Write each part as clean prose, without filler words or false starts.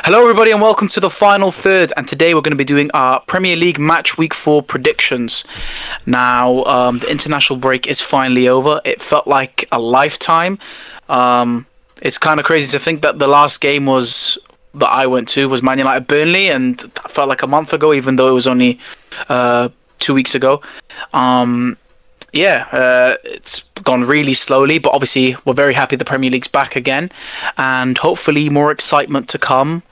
Hello, everybody, and welcome to the final third. And today we're going to be doing our Premier League Match Week 4 predictions. Now, the international break is finally over. It felt like a lifetime. It's kind of crazy to think that the last game that I went to was Man United Burnley, and that felt like a month ago, even though it was only 2 weeks ago. It's gone really slowly, but obviously we're very happy the Premier League's back again, and hopefully more excitement to come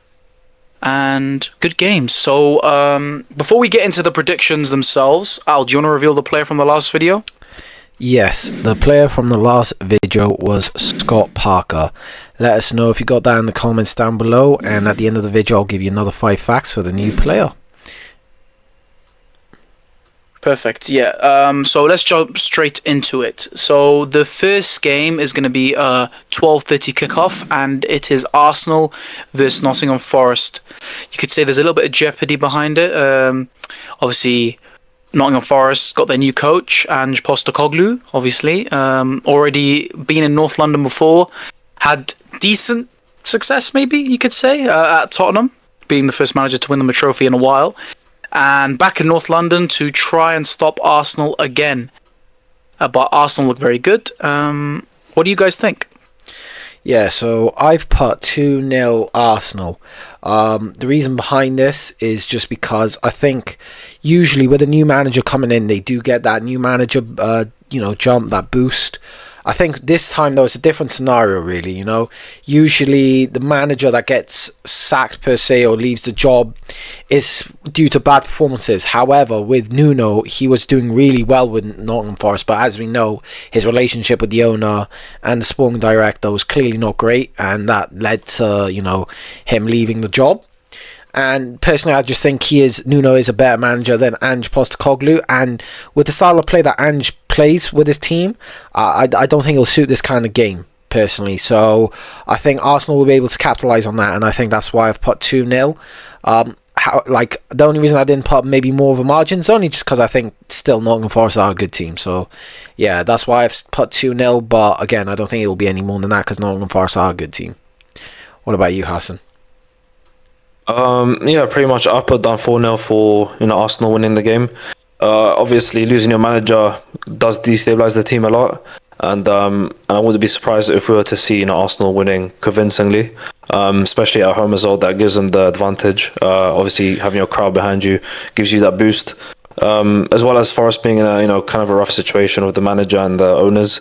and good games. So before we get into the predictions themselves, Al, do you want to reveal the player from the last video? Yes, the player from the last video was Scott Parker. Let us know if you got that in the comments down below, and at the end of the video I'll give you another 5 facts for the new player. Perfect. Yeah. So let's jump straight into it. So the first game is going to be a 12:30 kickoff, and it is Arsenal versus Nottingham Forest. You could say there's a little bit of jeopardy behind it. Obviously, Nottingham Forest got their new coach, Ange Postecoglou. Obviously, already been in North London before, had decent success, maybe you could say, at Tottenham, being the first manager to win them a trophy in a while. And back in North London to try and stop Arsenal again. But Arsenal look very good. What do you guys think? Yeah, so I've put 2-0 Arsenal. The reason behind this is just because I think usually with a new manager coming in, they do get that new manager, jump, that boost. I think this time, though, it's a different scenario, really, Usually, the manager that gets sacked, per se, or leaves the job is due to bad performances. However, with Nuno, he was doing really well with Nottingham Forest, but as we know, his relationship with the owner and the sporting director was clearly not great, and that led to, him leaving the job. And personally, I just think Nuno is a better manager than Ange Postecoglou. And with the style of play that Ange plays with his team, I don't think it'll suit this kind of game, personally. So I think Arsenal will be able to capitalise on that. And I think that's why I've put 2-0. The only reason I didn't put maybe more of a margin is only just because I think still Nottingham Forest are a good team. So, yeah, that's why I've put 2-0. But again, I don't think it will be any more than that because Nottingham Forest are a good team. What about you, Hassan? Pretty much. I put down 4-0 for Arsenal winning the game. Obviously, losing your manager does destabilize the team a lot, and I wouldn't be surprised if we were to see Arsenal winning convincingly, especially at home as well. That gives them the advantage. Obviously, having your crowd behind you gives you that boost, as well as Forest being in a kind of a rough situation with the manager and the owners.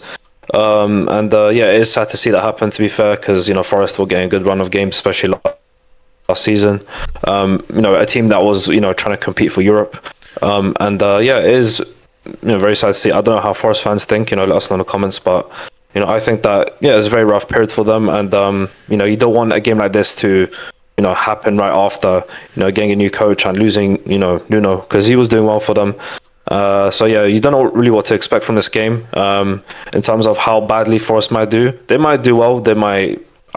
It is sad to see that happen. To be fair, because Forest were getting a good run of games, especially last season. A team that was trying to compete for Europe. It is very sad to see. I don't know how Forest fans think. Let us know in the comments. But I think that it's a very rough period for them, and you don't want a game like this to happen right after getting a new coach and losing Nuno, because he was doing well for them. You don't know really what to expect from this game. In terms of how badly Forest might do, they might do well.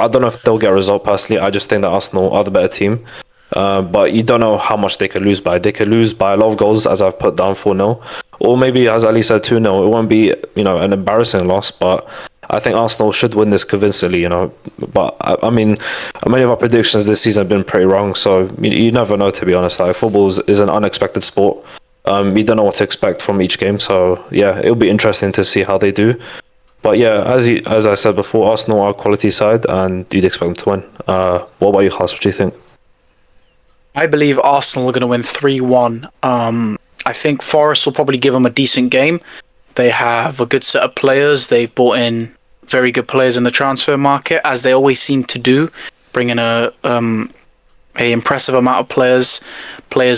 I don't know if they'll get a result personally. I just think that Arsenal are the better team. But you don't know how much they could lose by. They could lose by a lot of goals, as I've put down 4-0. Or maybe, as Ali said, 2-0. It won't be, an embarrassing loss. But I think Arsenal should win this convincingly, But, I mean, many of our predictions this season have been pretty wrong. So you never know, to be honest. Football is an unexpected sport. You don't know what to expect from each game. So, it'll be interesting to see how they do. But as I said before, Arsenal are a quality side, and you'd expect them to win. What about you, Khas? What do you think? I believe Arsenal are going to win 3-1. I think Forest will probably give them a decent game. They have a good set of players. They've brought in very good players in the transfer market, as they always seem to do, bringing a impressive amount of players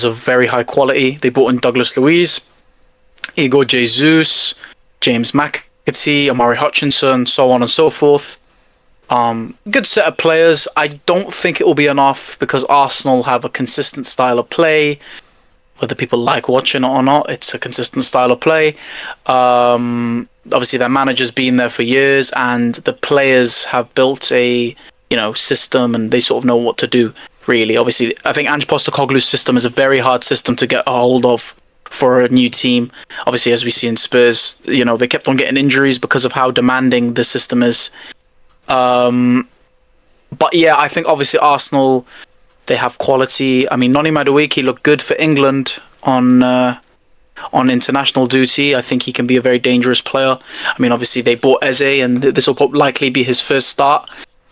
of very high quality. They brought in Douglas Luiz, Igor Jesus, James McAtee, Amari Hutchinson, so on and so forth. Good set of players. I don't think it will be enough because Arsenal have a consistent style of play. Whether people like watching it or not, it's a consistent style of play. Obviously, their manager's been there for years, and the players have built a system, and they sort of know what to do. Really, obviously, I think Ange Postecoglou's system is a very hard system to get a hold of for a new team. Obviously, as we see in Spurs, they kept on getting injuries because of how demanding the system is. But yeah, I think obviously Arsenal They have quality. I mean, Noni Madueke looked good for England on international duty. I think he can be a very dangerous player. I mean, obviously they bought Eze, and this will likely be his first start.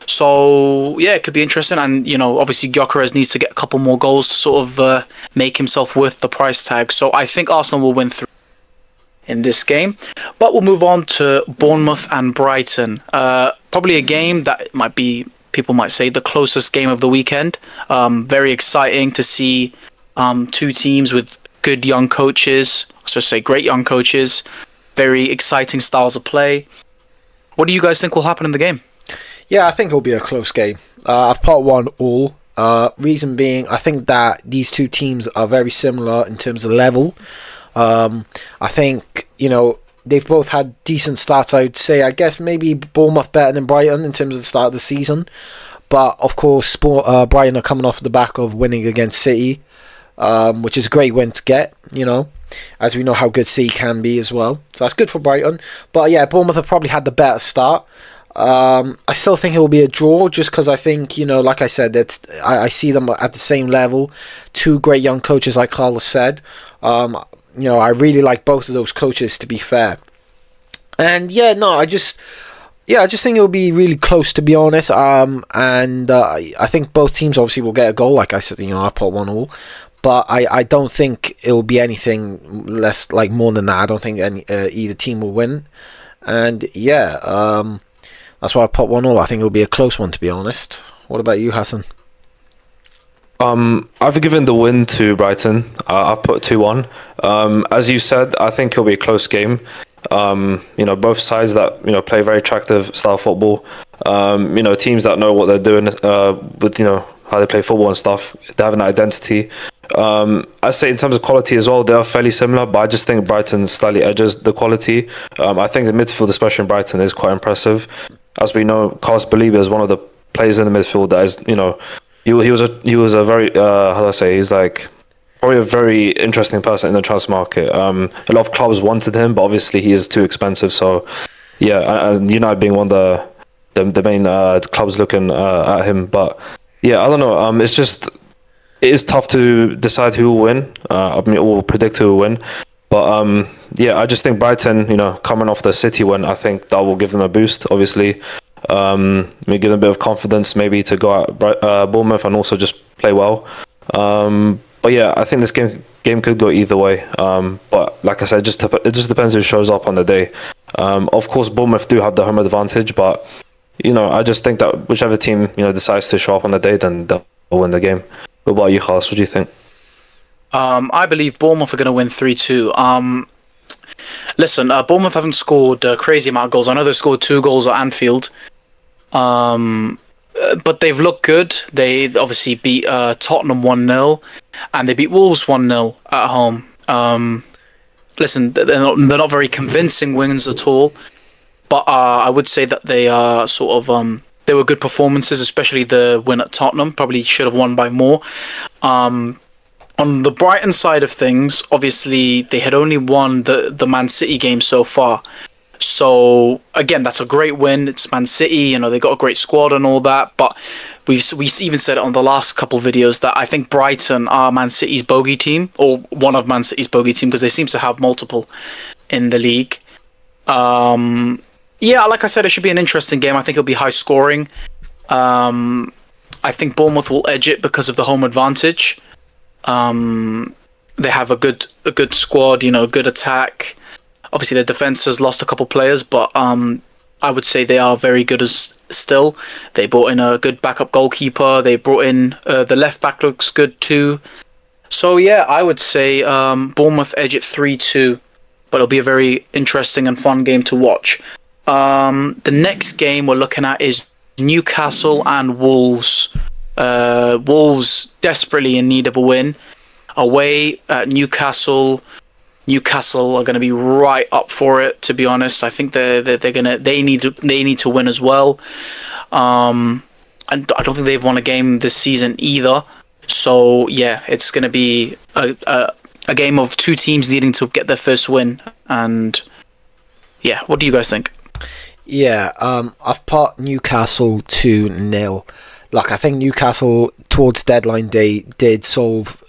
So yeah, it could be interesting. And obviously Gyökeres needs to get a couple more goals to sort of make himself worth the price tag. So I think Arsenal will win 3 in this game. But we'll move on to Bournemouth and Brighton. Probably a game that might be, people might say, the closest game of the weekend. Very exciting to see 2 teams with good young coaches. Let's just say great young coaches. Very exciting styles of play. What do you guys think will happen in the game? Yeah, I think it'll be a close game. I've put 1-1. Reason being, I think that these 2 teams are very similar in terms of level. I think, they've both had decent starts, I would say. I guess maybe Bournemouth better than Brighton in terms of the start of the season. But, of course, Brighton are coming off the back of winning against City, which is a great win to get, as we know how good City can be as well. So that's good for Brighton. But, yeah, Bournemouth have probably had the better start. I still think it will be a draw, just because I think, like I said, I see them at the same level. 2 great young coaches, like Carlos said. I really like both of those coaches, to be fair. And I just think it'll be really close, to be honest. I think both teams obviously will get a goal. Like I said, I put 1-1. But I don't think it'll be anything less, like more than that. I don't think either team will win. And that's why I put 1-1. I think it'll be a close one, to be honest. What about you, Hassan? I've given the win to Brighton. I've put 2-1. As you said, I think it'll be a close game. Both sides that play very attractive style football. Teams that know what they're doing with how they play football and stuff. They have an identity. I say in terms of quality as well, they are fairly similar, but I just think Brighton slightly edges the quality. I think the midfield, especially in Brighton, is quite impressive. As we know, Carlos Baleba is one of the players in the midfield that is, he was a very he's like probably a very interesting person in the transfer market. A lot of clubs wanted him, but obviously he is too expensive. So and United being one of the main clubs looking at him. But I don't know. It is tough to decide who will win. Or predict who will win. But I just think Brighton, coming off the City win, I think that will give them a boost. Obviously, maybe give them a bit of confidence, maybe to go at Bournemouth and also just play well. But I think this game could go either way. But like I said, it just depends who shows up on the day. Of course, Bournemouth do have the home advantage, but I just think that whichever team decides to show up on the day, then they'll win the game. What about you, Khalas? What do you think? I believe Bournemouth are going to win 3-2. Listen, Bournemouth haven't scored a crazy amount of goals. I know they scored 2 goals at Anfield. But they've looked good. They obviously beat Tottenham 1-0, and they beat Wolves 1-0 at home. Listen, they're not very convincing wins at all. But I would say that they are sort of... they were good performances, especially the win at Tottenham. Probably should have won by more. On the Brighton side of things, obviously, they had only won the Man City game so far. So, again, that's a great win. It's Man City, they got a great squad and all that. But we even said it on the last couple videos that I think Brighton are Man City's bogey team, or one of Man City's bogey team, because they seem to have multiple in the league. Like I said, it should be an interesting game. I think it'll be high scoring. I think Bournemouth will edge it because of the home advantage. They have a good squad, good attack. Obviously, their defense has lost a couple players, but I would say they are very good still. They brought in a good backup goalkeeper. They brought in the left back looks good too. So I would say Bournemouth edge it 3-2, but it'll be a very interesting and fun game to watch. The next game we're looking at is Newcastle and Wolves. Wolves desperately in need of a win. Away at Newcastle are going to be right up for it. To be honest, I think they need to win as well. And I don't think they've won a game this season either. So it's going to be a game of 2 teams needing to get their first win. And what do you guys think? I've put Newcastle 2-0. Look, I think Newcastle towards deadline day did solve,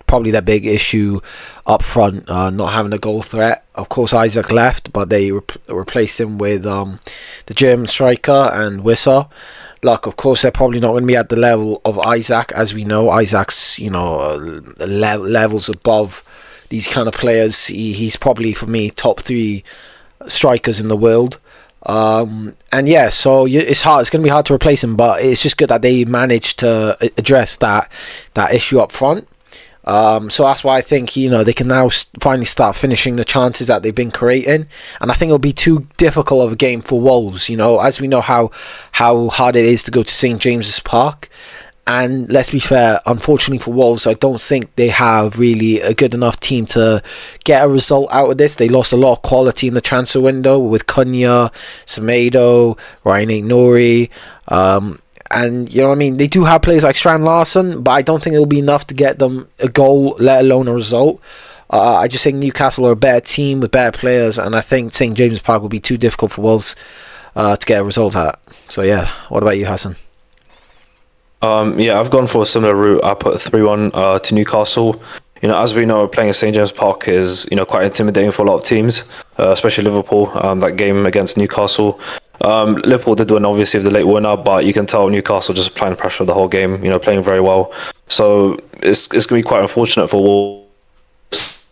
probably their big issue up front, not having a goal threat. Of course, Isaac left, but they replaced him with the German striker and Wissa. Look, of course, they're probably not going to be at the level of Isaac, as we know. Isaac's, levels above these kind of players. He's probably, for me, top 3 strikers in the world. It's hard. It's going to be hard to replace him, but it's just good that they managed to address that issue up front. So that's why I think they can now finally start finishing the chances that they've been creating, and I think it'll be too difficult of a game for Wolves. As we know how hard it is to go to St James's Park. And let's be fair, unfortunately for Wolves, I don't think they have really a good enough team to get a result out of this. They lost a lot of quality in the transfer window with Cunha, Semedo, Ryan Aït-Nouri. And you know what I mean? They do have players like Strand Larson, but I don't think it'll be enough to get them a goal, let alone a result. I just think Newcastle are a better team with better players, and I think St James's Park will be too difficult for Wolves to get a result at. So yeah, what about you, Hassan? I've gone for a similar route. I put 3-1 to Newcastle. As we know, playing at St James Park is quite intimidating for a lot of teams, especially Liverpool. That game against Newcastle, Liverpool did win obviously with the late winner, but you can tell Newcastle just applying pressure the whole game. Playing very well. So it's going to be quite unfortunate for Wolves.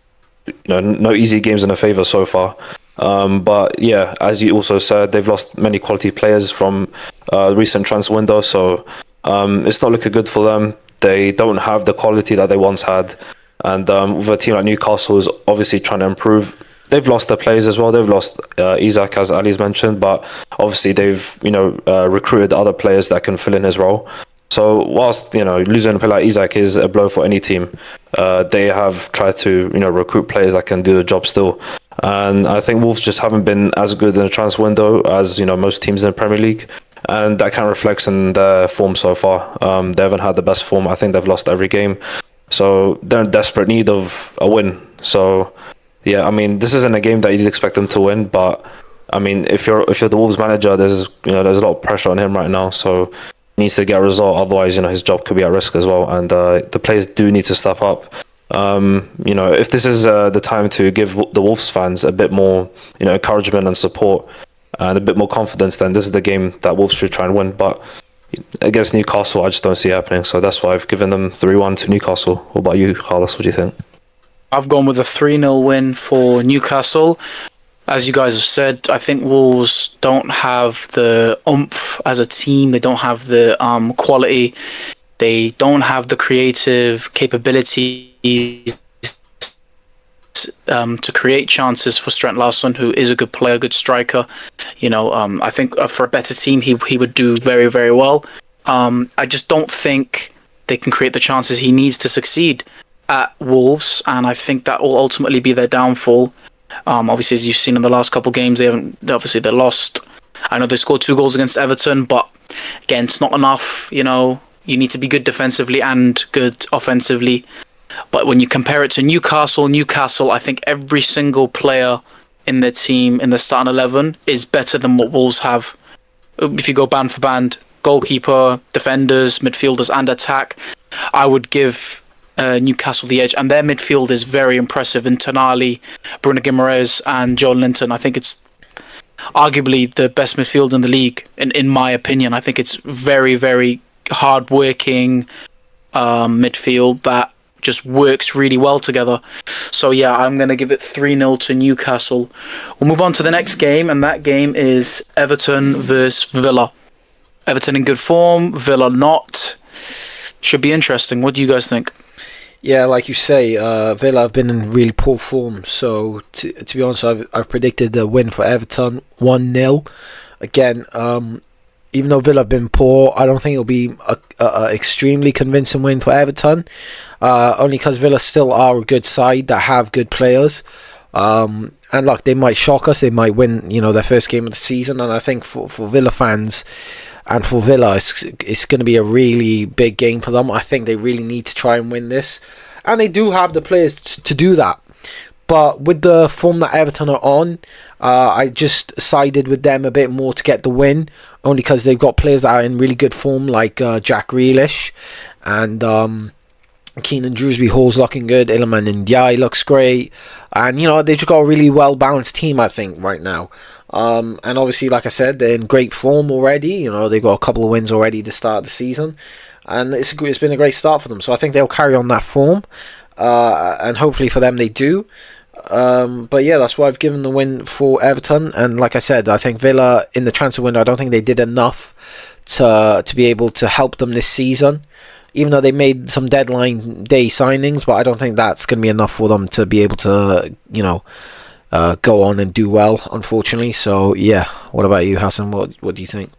No easy games in their favour so far. But yeah, as you also said, they've lost many quality players from the recent transfer window. So it's not looking good for them. They don't have the quality that they once had, and with a team like Newcastle is obviously trying to improve. They've lost their players as well. They've lost Isaac, as Ali's mentioned, but obviously they've recruited other players that can fill in his role. So whilst losing a player like Isaac is a blow for any team, they have tried to recruit players that can do the job still. And I think Wolves just haven't been as good in the transfer window as most teams in the Premier League. And that kind of reflects in their form so far. They haven't had the best form. I think they've lost every game. So they're in desperate need of a win. So, yeah, I mean, this isn't a game that you'd expect them to win. But, I mean, if you're the Wolves manager, there's a lot of pressure on him right now. So he needs to get a result. Otherwise, his job could be at risk as well. And the players do need to step up. If this is the time to give the Wolves fans a bit more, encouragement and support, and a bit more confidence, then this is the game that Wolves should try and win. But against Newcastle, I just don't see it happening. So that's why I've given them 3-1 to Newcastle. What about you, Carlos? What do you think? I've gone with a 3-0 win for Newcastle. As you guys have said, I think Wolves don't have the oomph as a team. They don't have the quality. They don't have the creative capabilities to create chances for Strand Larson, who is a good player, good striker. I think for a better team, he would do very, very well. I just don't think they can create the chances he needs to succeed at Wolves, and I think that will ultimately be their downfall. Obviously, as you've seen in the last couple of games, they lost. I know they scored 2 goals against Everton, but again, it's not enough. You need to be good defensively and good offensively. But when you compare it to Newcastle, I think every single player in their team, in the starting 11, is better than what Wolves have. If you go band for band, goalkeeper, defenders, midfielders, and attack, I would give Newcastle the edge. And their midfield is very impressive in Tonali, Bruno Guimaraes, and Joe Linton. I think it's arguably the best midfield in the league, in my opinion. I think it's very, very hard-working midfield that just works really well together. So yeah, I'm going to give it 3-0 to Newcastle. We'll move on to the next game, and that game is Everton versus Villa. Everton in good form, Villa not. Should be interesting. What do you guys think? Yeah, like you say, Villa have been in really poor form. So to be honest, I've predicted the win for Everton 1-0. Again, even though Villa have been poor, I don't think it'll be a extremely convincing win for Everton. Only because Villa still are a good side that have good players. And look, they might shock us. They might win, their first game of the season. And I think for Villa fans and for Villa, it's going to be a really big game for them. I think they really need to try and win this. And they do have the players to do that. But with the form that Everton are on, I just sided with them a bit more to get the win, only because they've got players that are in really good form, like Jack Grealish and Keenan Drewsbury Hall's looking good. Iliman Ndiaye looks great, and they've just got a really well balanced team, I think, right now. And obviously, like I said, they're in great form already. They've got a couple of wins already to start the season, and it's been a great start for them. So I think they'll carry on that form, and hopefully for them they do. But yeah, that's why I've given the win for Everton. And like I said, I think Villa in the transfer window, I don't think they did enough to be able to help them this season. Even though they made some deadline day signings, but I don't think that's going to be enough for them to be able to, go on and do well, unfortunately. So yeah, what about you, Hassan? What do you think?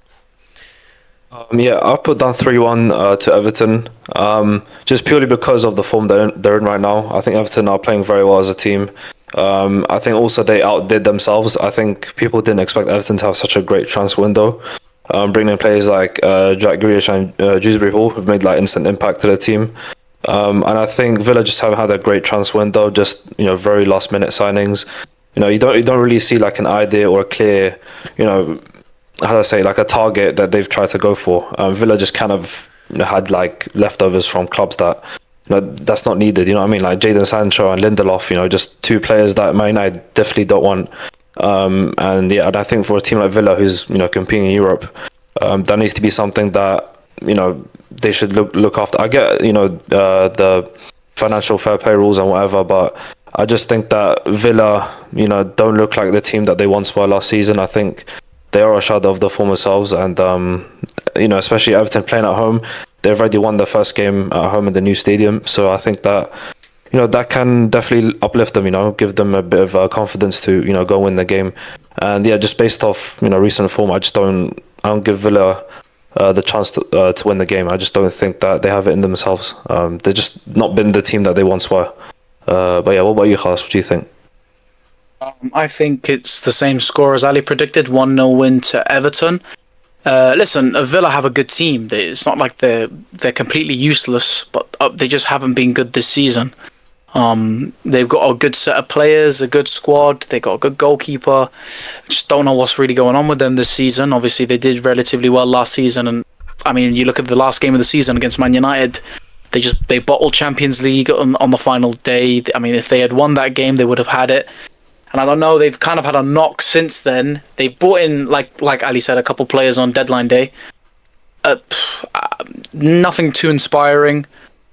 Yeah, I've put down 3-1 to Everton, just purely because of the form they're in right now. I think Everton are playing very well as a team. I think also they outdid themselves. I think people didn't expect Everton to have such a great transfer window. Bringing in players like Jack Grealish and Dewsbury Hall have made instant impact to the team. And I think Villa just haven't had a great transfer window, just very last minute signings. You don't really see an idea or a clear, how do I say, a target that they've tried to go for. Villa just kind of had leftovers from clubs that that's not needed. You know what I mean? Like Jadon Sancho and Lindelof. Just two players that Man United definitely don't want. And I think for a team like Villa, who's competing in Europe, that needs to be something that they should look after. I get the financial fair play rules and whatever, but I just think that Villa don't look like the team that they once were last season. I think they are a shadow of their former selves, and especially Everton playing at home, they've already won their first game at home in the new stadium, so I think that that can definitely uplift them, give them a bit of confidence to, go win the game. And yeah, just based off, recent form, I don't give Villa the chance to win the game. I just don't think that they have it in themselves. They've just not been the team that they once were. But yeah, what about you, Khalas? What do you think? I think it's the same score as Ali predicted, 1-0 win to Everton. Listen, Villa have a good team. It's not like they're completely useless, but they just haven't been good this season. They've got a good set of players, a good squad. They got a good goalkeeper. Just don't know what's really going on with them this season. Obviously, they did relatively well last season, and I mean, you look at the last game of the season against Man United. They bottled Champions League on the final day. I mean, if they had won that game, they would have had it. And I don't know, they've kind of had a knock since then. They brought in, like Ali said, a couple players on deadline day. Nothing too inspiring.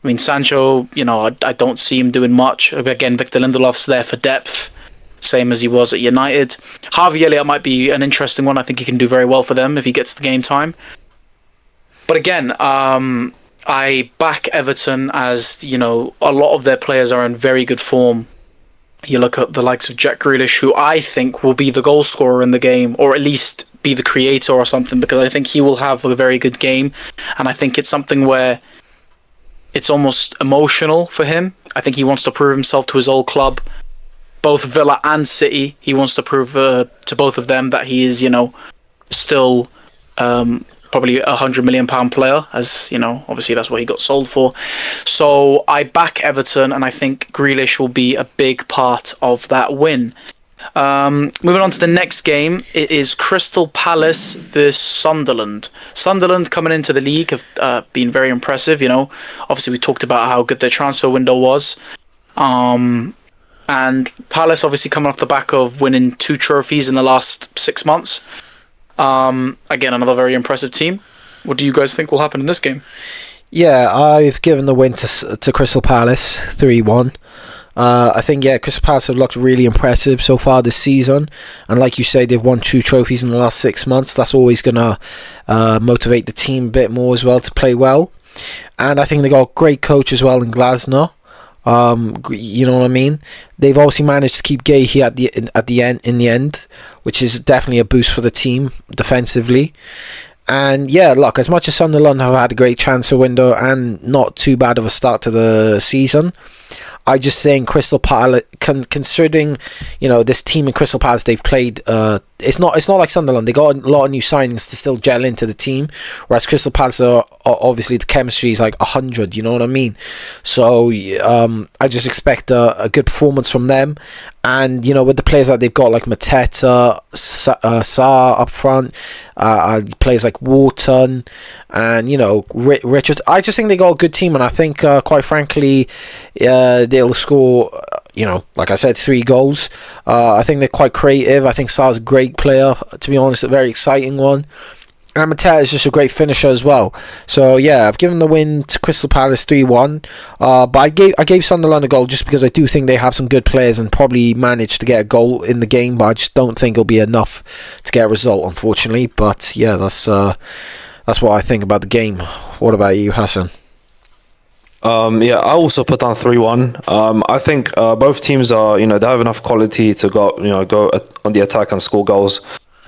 I mean, Sancho, I don't see him doing much. Again, Victor Lindelof's there for depth, same as he was at United. Harvey Elliott might be an interesting one. I think he can do very well for them if he gets the game time. But again, I back Everton as, a lot of their players are in very good form. You look at the likes of Jack Grealish, who I think will be the goal scorer in the game, or at least be the creator or something, because I think he will have a very good game. And I think it's something where it's almost emotional for him. I think he wants to prove himself to his old club, both Villa and City. He wants to prove to both of them that he is, still probably £100 million player, as obviously that's what he got sold for. So I back Everton, and I think Grealish will be a big part of that win. Moving on to the next game, it is Crystal Palace versus Sunderland. Sunderland coming into the league have been very impressive. Obviously we talked about how good their transfer window was, and Palace obviously coming off the back of winning 2 trophies in the last 6 months. Again, another very impressive team. What do you guys think will happen in this game? Yeah, I've given the win to Crystal Palace, 3-1. I think, Crystal Palace have looked really impressive so far this season. And like you say, they've won 2 trophies in the last 6 months. That's always going to motivate the team a bit more as well to play well. And I think they got a great coach as well in Glasner. You know what I mean? They've obviously managed to keep Gay here at the end, which is definitely a boost for the team defensively. And yeah, look, as much as Sunderland have had a great transfer window and not too bad of a start to the season, I just think Crystal Palace, considering this team in Crystal Palace, they've played. It's not like Sunderland. They got a lot of new signings to still gel into the team, whereas Crystal Palace are obviously the chemistry is like 100. You know what I mean? So I just expect a good performance from them. And with the players that they've got, like Mateta, Sarr up front, players like Wharton, and Richards. I just think they got a good team, and I think quite frankly they'll score. Like I said, 3 goals. I think they're quite creative. I think Sarr's a great player, to be honest, a very exciting one. And Mateta is just a great finisher as well. So yeah, I've given the win to Crystal Palace 3-1. But I gave Sunderland a goal just because I do think they have some good players and probably managed to get a goal in the game. But I just don't think it'll be enough to get a result, unfortunately. But yeah, that's what I think about the game. What about you, Hassan? Yeah, I also put down 3-1. I think both teams are, they have enough quality to go on the attack and score goals.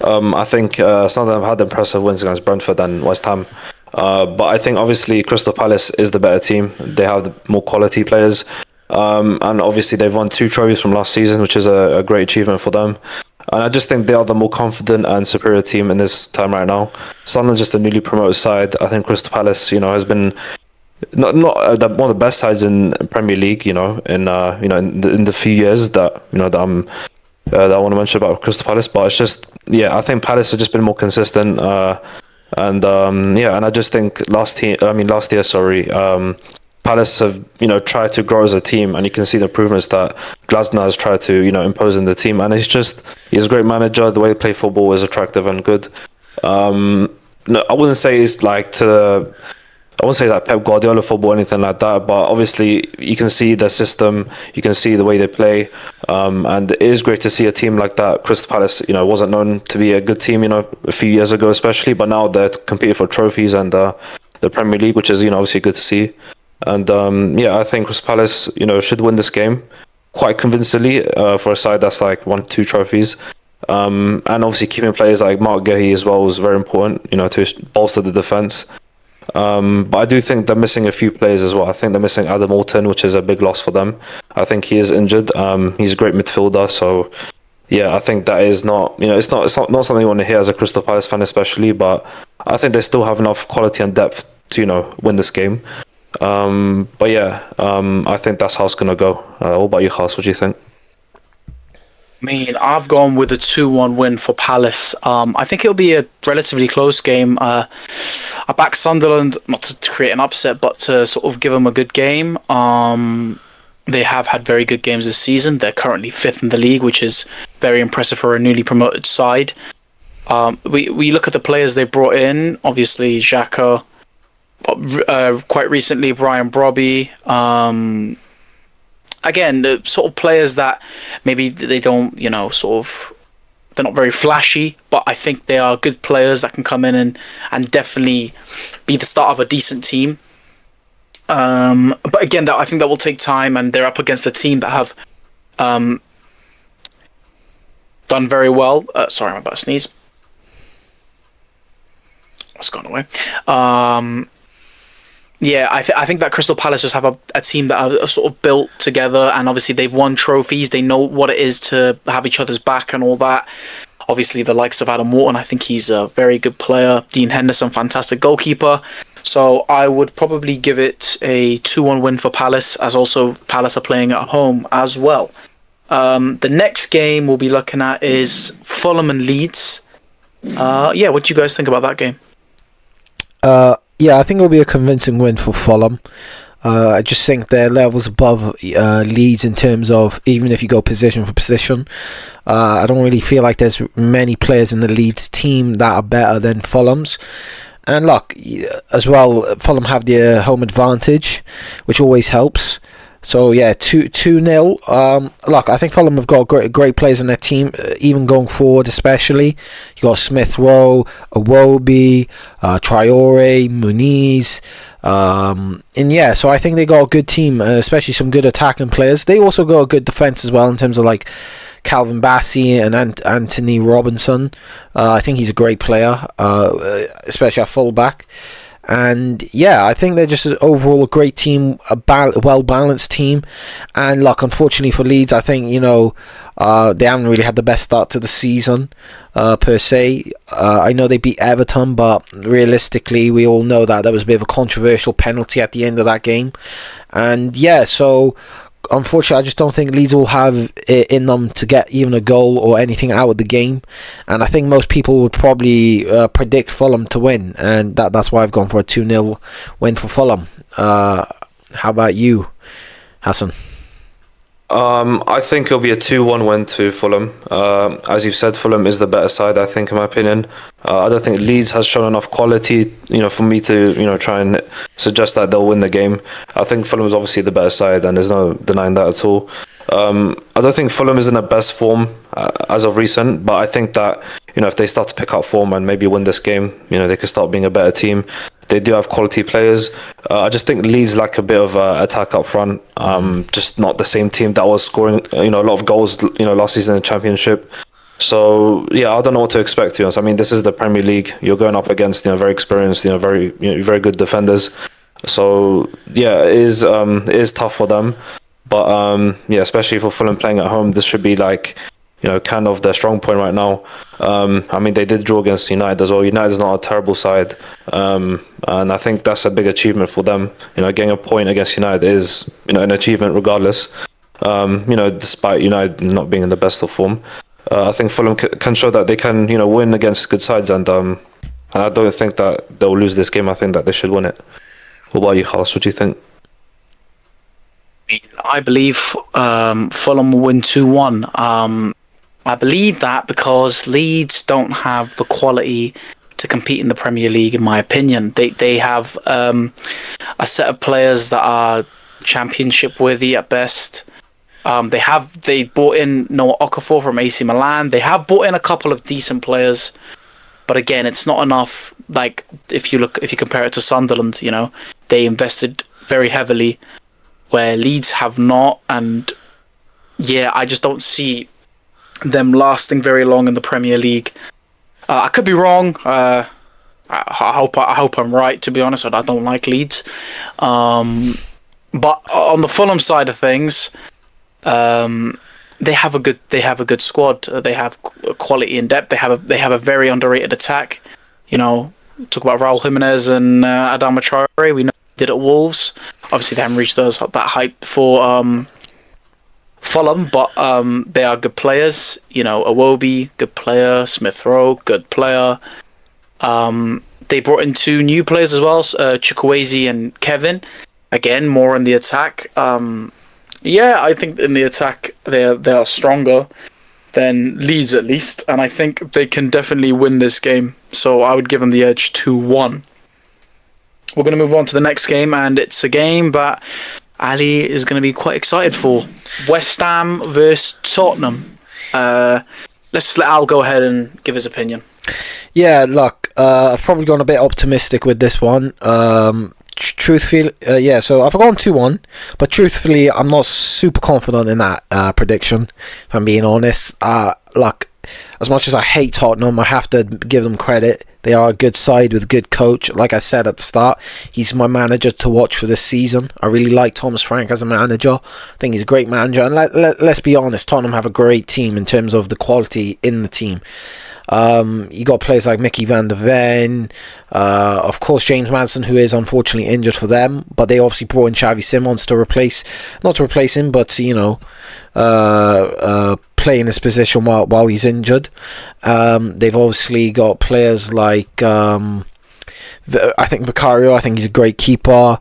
I think some of them had impressive wins against Brentford and West Ham. But I think obviously Crystal Palace is the better team. They have the more quality players. And obviously they've won 2 trophies from last season, which is a great achievement for them. And I just think they are the more confident and superior team in this time right now. Sunderland's just a newly promoted side. I think Crystal Palace, has been not one of the best sides in Premier League. In the few years that that I want to mention about Crystal Palace, but it's just I think Palace have just been more consistent. And I just think last year, Palace have tried to grow as a team, and you can see the improvements that Glasner has tried to impose in the team. And he's a great manager. The way they play football is attractive and good. No, I wouldn't say it's like Pep Guardiola football or anything like that, but obviously you can see the system, you can see the way they play, and it is great to see a team like that. Crystal Palace, wasn't known to be a good team, a few years ago especially, but now they're competing for trophies and the Premier League, which is obviously good to see. And I think Crystal Palace, should win this game quite convincingly for a side that's like won 2 trophies. And obviously keeping players like Mark Guehi as well was very important, to bolster the defence. But I do think they're missing a few players as well. I think they're missing Adam Alton, which is a big loss for them. I think he is injured. He's a great midfielder, so I think that is not it's not something you want to hear as a Crystal Palace fan, especially. But I think they still have enough quality and depth to win this game. I think that's how it's gonna go. What about you, Khas? What do you think? I mean, I've gone with a 2-1 win for Palace. I think it'll be a relatively close game. I back Sunderland, not to create an upset, but to sort of give them a good game. They have had very good games this season. They're currently 5th in the league, which is very impressive for a newly promoted side. We look at the players they brought in. Obviously, Xhaka. Quite recently, Brian Brobby. Again, the sort of players that maybe they don't, they're not very flashy, but I think they are good players that can come in and definitely be the start of a decent team. But again, I think that will take time, and they're up against a team that have done very well. Sorry, I'm about to sneeze. It's gone away. I think that Crystal Palace just have a team that are sort of built together, and obviously they've won trophies. They know what it is to have each other's back and all that. Obviously, the likes of Adam Wharton, I think he's a very good player. Dean Henderson, fantastic goalkeeper. So I would probably give it a 2-1 win for Palace, as also Palace are playing at home as well. The next game we'll be looking at is Fulham and Leeds. What do you guys think about that game? I think it'll be a convincing win for Fulham. I just think their levels above Leeds in terms of, even if you go position for position, I don't really feel like there's many players in the Leeds team that are better than Fulham's. And look, as well, Fulham have their home advantage, which always helps. So 2-0. Look, I think Fulham have got great players in their team, even going forward, especially. You got Smith Rowe, Iwobi, Traore, Muniz, so I think they got a good team, especially some good attacking players. They also got a good defense as well in terms of like Calvin Bassey and Anthony Robinson. I think he's a great player, especially at fullback. And yeah, I think they're just overall a great team, well-balanced team. And look, unfortunately for Leeds, I think, they haven't really had the best start to the season, per se. I know they beat Everton, but realistically, we all know that there was a bit of a controversial penalty at the end of that game. And yeah, so unfortunately, I just don't think Leeds will have it in them to get even a goal or anything out of the game. And I think most people would probably predict Fulham to win. And that's why I've gone for a 2-0 win for Fulham. How about you, Hassan? I think it'll be a 2-1 win to Fulham. As you've said, Fulham is the better side, I think, in my opinion. I don't think Leeds has shown enough quality, for me to, try and suggest that they'll win the game. I think Fulham is obviously the better side, and there's no denying that at all. I don't think Fulham is in the best form as of recent, but I think that, if they start to pick up form and maybe win this game, they could start being a better team. They do have quality players. I just think Leeds lack a bit of attack up front. Just not the same team that was scoring, a lot of goals, last season in the Championship. So yeah, I don't know what to expect. To be honest, I mean, this is the Premier League. You're going up against, very experienced, very good defenders. So yeah, it is tough for them. But yeah, especially for Fulham playing at home, this should be like, kind of their strong point right now. I mean, they did draw against United as well. United's not a terrible side. And I think that's a big achievement for them. Getting a point against United is, an achievement regardless. Despite United not being in the best of form. I think Fulham can show that they can, win against good sides. And I don't think that they'll lose this game. I think that they should win it. What about you, Khalas? What do you think? I believe Fulham will win 2-1. I believe that because Leeds don't have the quality to compete in the Premier League, in my opinion. They have a set of players that are Championship worthy at best. They bought in Noah Okafor from AC Milan. They have bought in a couple of decent players, but again, it's not enough. Like if you compare it to Sunderland, they invested very heavily, where Leeds have not. And yeah, I just don't see them lasting very long in the Premier League. I could be wrong. I hope I'm right, to be honest. I don't like Leeds. But on the Fulham side of things, they have a good squad. They have quality in depth. They have a very underrated attack. Talk about Raul Jimenez and Adama Traore. We know they did at Wolves. Obviously, they haven't reached that hype for Fulham, but they are good players. Iwobi, good player. Smith Rowe, good player. They brought in 2 new players as well, Chukwueze and Kevin. Again, more in the attack. Yeah, I think in the attack they are stronger than Leeds at least, and I think they can definitely win this game. So I would give them the edge 2-1. We're going to move on to the next game, and it's a game that Ali is going to be quite excited for. West Ham versus Tottenham. Let's just let Al go ahead and give his opinion. Yeah, look, I've probably gone a bit optimistic with this one. Truthfully, so I've gone 2-1, but truthfully, I'm not super confident in that prediction, if I'm being honest. Look, as much as I hate Tottenham, I have to give them credit. They are a good side with a good coach. Like I said at the start, he's my manager to watch for this season. I really like Thomas Frank as a manager. I think he's a great manager. And let's be honest, Tottenham have a great team in terms of the quality in the team. You got players like Mickey van der Ven, of course James Maddison, who is unfortunately injured for them, but they obviously brought in Xavi Simons to not to replace him, but play in his position while he's injured. They've obviously got players like I think Vicario. I think he's a great keeper.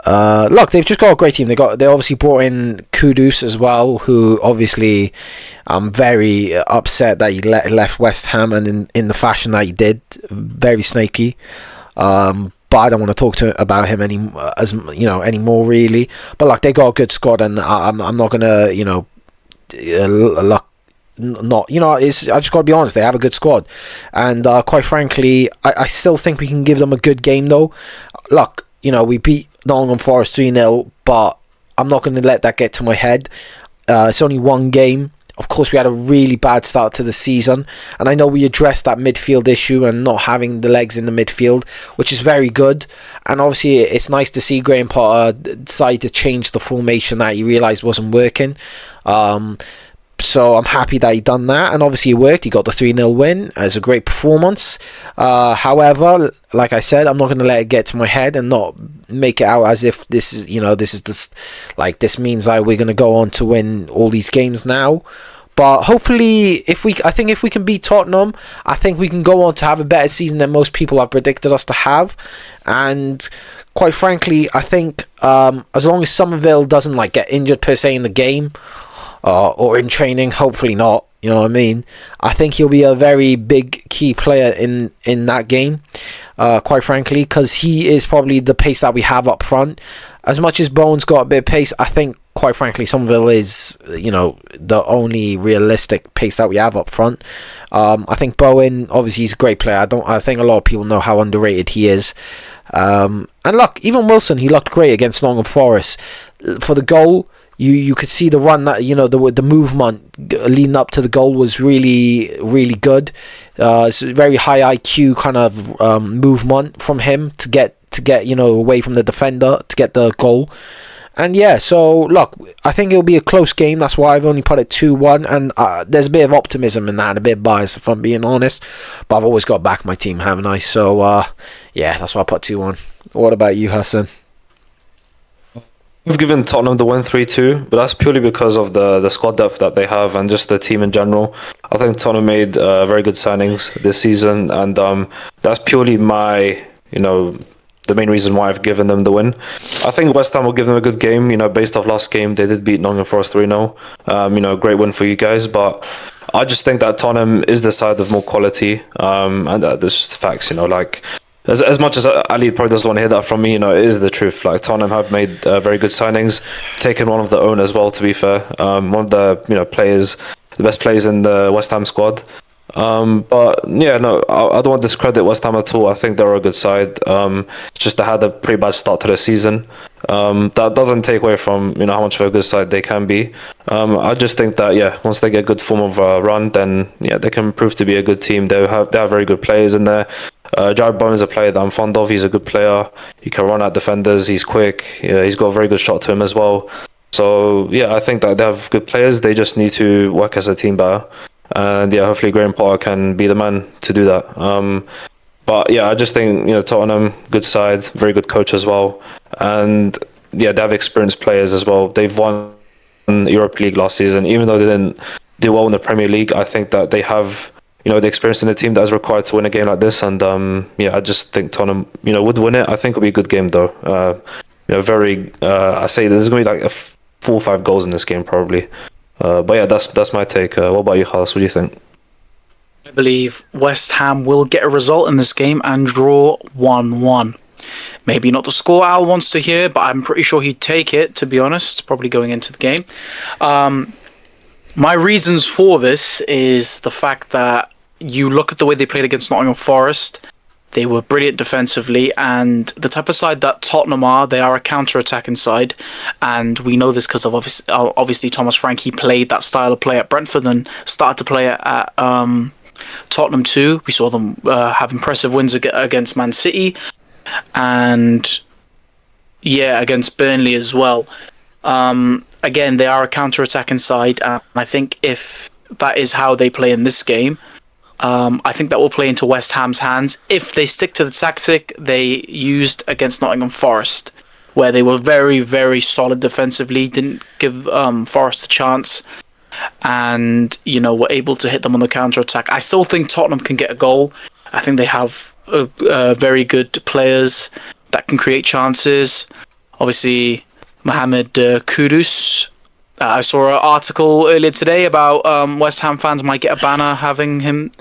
Look, they've just got a great team. They obviously brought in Kudus as well, who obviously I'm very upset that he left West Ham and in the fashion that he did, very snaky. But I don't want to talk about him anymore really. But like, they got a good squad, and I'm not gonna I just gotta be honest, they have a good squad, and quite frankly, I still think we can give them a good game though. Look, we beat Nottingham Forest 3-0, but I'm not going to let that get to my head. It's only one game. Of course, we had a really bad start to the season, and I know we addressed that midfield issue and not having the legs in the midfield, which is very good. And obviously, it's nice to see Graham Potter decide to change the formation that he realised wasn't working. So I'm happy that he done that, and obviously it worked. He got the 3-0 win. It's a great performance. However, like I said, I'm not going to let it get to my head and not make it out as if this is, this means that we're going to go on to win all these games now. But hopefully, I think if we can beat Tottenham, I think we can go on to have a better season than most people have predicted us to have. And quite frankly, I think as long as Somerville doesn't get injured per se in the game, or in training, hopefully not, you know what I mean, I think he'll be a very big key player in that game, quite frankly, because he is probably the pace that we have up front. As much as Bowen's got a bit of pace, I think, quite frankly, Somerville is, the only realistic pace that we have up front. I think Bowen, obviously, he's a great player. I think a lot of people know how underrated he is. And look, even Wilson, he looked great against Nottingham Forest. For the goal, you could see the run that the movement leading up to the goal was really, really good. It's a very high IQ kind of movement from him to get away from the defender to get the goal. And yeah, so look, I think it'll be a close game. That's why I've only put it 2-1, and there's a bit of optimism in that and a bit of bias, if I'm being honest. But I've always got to back my team, haven't I? So yeah, that's why I put 2-1. What about you, Hassan? We've given Tottenham the win 3-2, but that's purely because of the squad depth that they have and just the team in general. I think Tottenham made very good signings this season, and that's purely the main reason why I've given them the win. I think West Ham will give them a good game. Based off last game, they did beat Nottingham Forest 3-0. Great win for you guys, but I just think that Tottenham is the side of more quality, and that's just facts. As much as Ali probably doesn't want to hear that from me, it is the truth. Tottenham have made very good signings, taken one of their own as well, to be fair. One of the players, the best players in the West Ham squad. But yeah, no, I don't want to discredit West Ham at all. I think they're a good side. It's just they had a pretty bad start to the season. That doesn't take away from how much of a good side they can be. I just think that once they get a good form of run, then they can prove to be a good team. They have very good players in there. Jared Bowen is a player that I'm fond of. He's a good player. He can run at defenders. He's quick. He's got a very good shot to him as well. So I think that they have good players. They just need to work as a team better. And hopefully Graham Potter can be the man to do that. But I just think Tottenham, good side, very good coach as well, and they have experienced players as well. They've won the Europa League last season, even though they didn't do well in the Premier League. I think that they have the experience in the team that is required to win a game like this, and I just think Tottenham would win it. I think it'll be a good game though. I say there's gonna be 4 or 5 goals in this game probably. But that's my take. What about you, Khalas? What do you think? I believe West Ham will get a result in this game and draw 1-1. Maybe not the score Al wants to hear, but I'm pretty sure he'd take it, to be honest, probably going into the game. My reasons for this is the fact that you look at the way they played against Nottingham Forest. They were brilliant defensively, and the type of side that Tottenham are, they are a counter-attacking side, and we know this because of obviously Thomas Frank. Played that style of play at Brentford and started to play it at Tottenham too. We saw them have impressive wins against Man City, and against Burnley as well. Again, they are a counter-attacking side, and I think if that is how they play in this game, I think that will play into West Ham's hands if they stick to the tactic they used against Nottingham Forest, where they were very, very solid defensively, didn't give Forest a chance, and were able to hit them on the counter-attack. I still think Tottenham can get a goal. I think they have very good players that can create chances. Obviously, Mohamed Kudus. I saw an article earlier today about West Ham fans might get a banner having him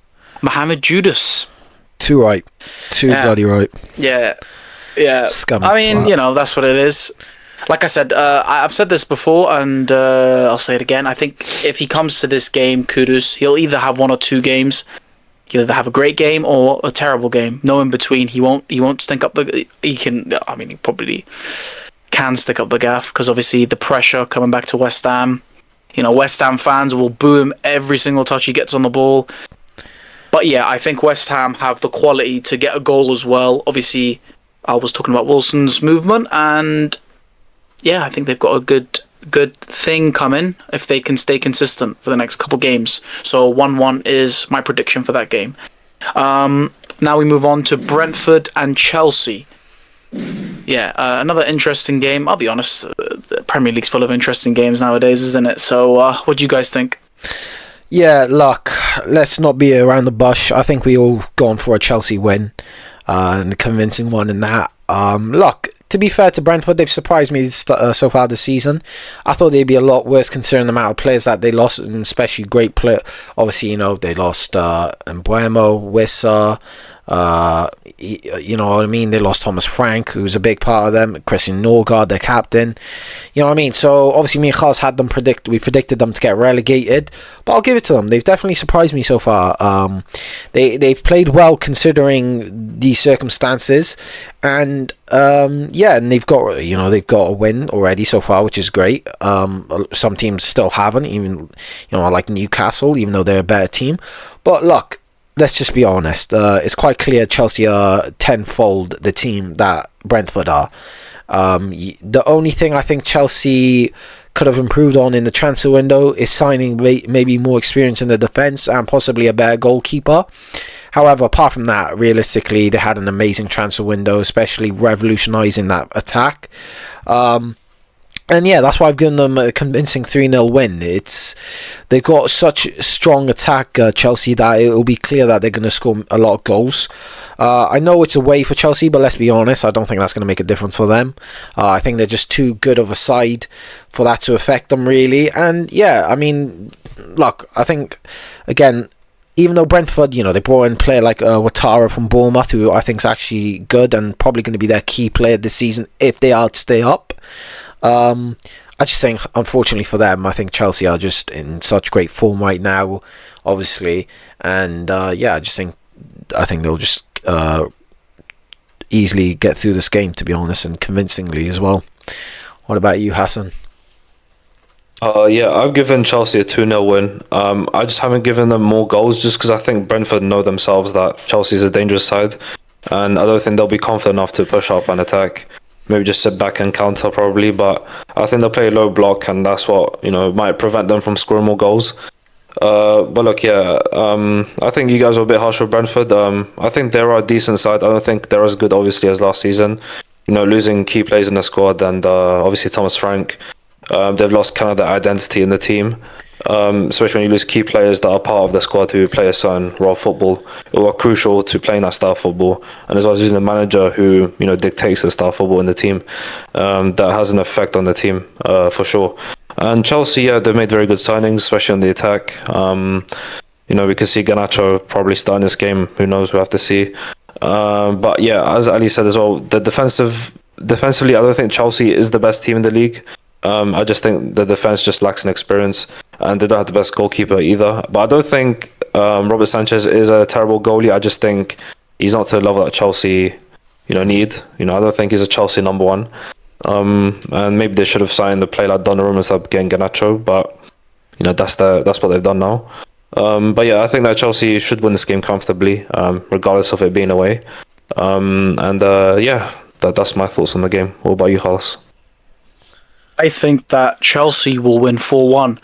Mohamed Judas. Too right. Bloody right. Yeah. Scummy I mean, twat. that's what it is. Like I said, I've said this before, and I'll say it again. I think if he comes to this game, Kudus, he'll either have 1 or 2 games. He'll either have a great game or a terrible game. No in between. He won't stink up the. He can. I mean, he probably can stick up the gaff because obviously the pressure coming back to West Ham. West Ham fans will boo him every single touch he gets on the ball. But yeah, I think West Ham have the quality to get a goal as well. Obviously, I was talking about Wilson's movement, and yeah, I think they've got a good thing coming if they can stay consistent for the next couple games. So 1-1 is my prediction for that game. Now we move on to Brentford and Chelsea. Yeah, another interesting game. I'll be honest, the Premier League's full of interesting games nowadays, isn't it? So what do you guys think? Yeah, look, let's not be around the bush. I think we all gone for a Chelsea win, and a convincing one in that. Look, to be fair to Brentford, they've surprised me so far this season. I thought they'd be a lot worse considering the amount of players that they lost, and especially great player. Obviously, they lost Mbuemo, Wissa. You know what I mean? They lost Thomas Frank, who's a big part of them. Christian Norgard, their captain. You know what I mean? So obviously, me and Khaz had them we predicted them to get relegated, but I'll give it to them. They've definitely surprised me so far. They've played well considering the circumstances, and and they've got a win already so far, which is great. Some teams still haven't, even like Newcastle, even though they're a better team. But look, let's just be honest. It's quite clear Chelsea are tenfold the team that Brentford are. The only thing I think Chelsea could have improved on in the transfer window is signing maybe more experience in the defence and possibly a better goalkeeper. However, apart from that, realistically, they had an amazing transfer window, especially revolutionising that attack. And yeah, that's why I've given them a convincing 3-0 win. They've got such strong attack, Chelsea, that it will be clear that they're going to score a lot of goals. I know it's away for Chelsea, but let's be honest, I don't think that's going to make a difference for them. I think they're just too good of a side for that to affect them, really. And yeah, I mean, look, I think, again, even though Brentford, they brought in a player like Ouattara from Bournemouth, who I think is actually good and probably going to be their key player this season if they are to stay up. I just think, unfortunately for them, I think Chelsea are just in such great form right now, obviously, and I think they'll just easily get through this game, to be honest, and convincingly as well. What about you, Hassan? I've given Chelsea a 2-0 win. I just haven't given them more goals just because I think Brentford know themselves that Chelsea's a dangerous side, and I don't think they'll be confident enough to push up and attack. Maybe just sit back and counter probably, but I think they'll play a low block, and that's what might prevent them from scoring more goals. But look, I think you guys are a bit harsh with Brentford. I think they're a decent side. I don't think they're as good, obviously, as last season. Losing key players in the squad, and obviously Thomas Frank. They've lost kind of their identity in the team. Especially when you lose key players that are part of the squad who play a certain role of football, who are crucial to playing that style of football, and as well as using a manager who dictates the style of football in the team, that has an effect on the team for sure. And Chelsea, they've made very good signings, especially on the attack. We could see Garnacho probably starting this game. Who knows? We'll have to see. But yeah, as Ali said as well, defensively, I don't think Chelsea is the best team in the league. I just think the defense just lacks an experience, and they don't have the best goalkeeper either. But I don't think Robert Sanchez is a terrible goalie. I just think he's not to the level that Chelsea, need. I don't think he's a Chelsea number one. And maybe they should have signed a player like Donnarumma instead of getting Garnacho. But that's what they've done now. But yeah, I think that Chelsea should win this game comfortably, regardless of it being away. That's my thoughts on the game. What about you, Khalas? I think that Chelsea will win 4-1.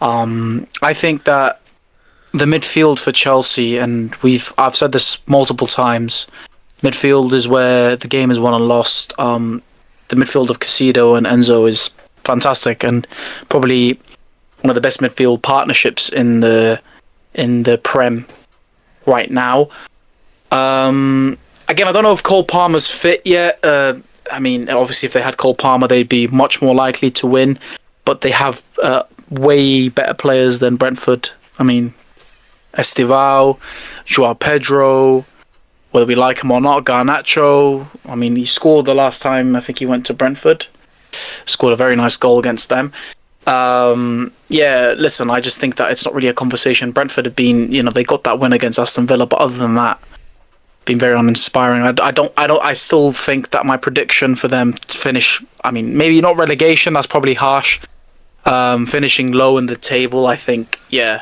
I think that the midfield for Chelsea, and I've said this multiple times, midfield is where the game is won and lost. The midfield of Caicedo and Enzo is fantastic, and probably one of the best midfield partnerships in the Prem right now. Again, I don't know if Cole Palmer's fit yet. I mean, obviously, if they had Cole Palmer, they'd be much more likely to win. But they have way better players than Brentford. I mean, Estivao, Joao Pedro, whether we like him or not, Garnacho. I mean, he scored the last time I think he went to Brentford. Scored a very nice goal against them. Listen, I just think that it's not really a conversation. Brentford have been, they got that win against Aston Villa, but other than that, been very uninspiring. I still think that my prediction for them to finish, I mean, maybe not relegation, that's probably harsh, finishing low in the table. I think they're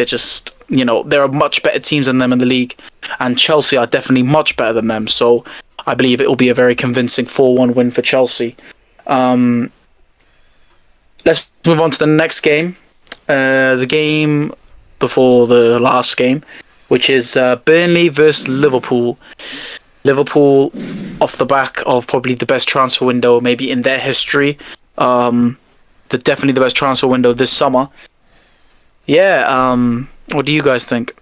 just, there are much better teams than them in the league, and Chelsea are definitely much better than them. So I believe it will be a very convincing 4-1 win for Chelsea. Let's move on to the next game, the game before the last game, which is Burnley versus Liverpool. Liverpool, off the back of probably the best transfer window maybe in their history, definitely the best transfer window this summer. Yeah, what do you guys think?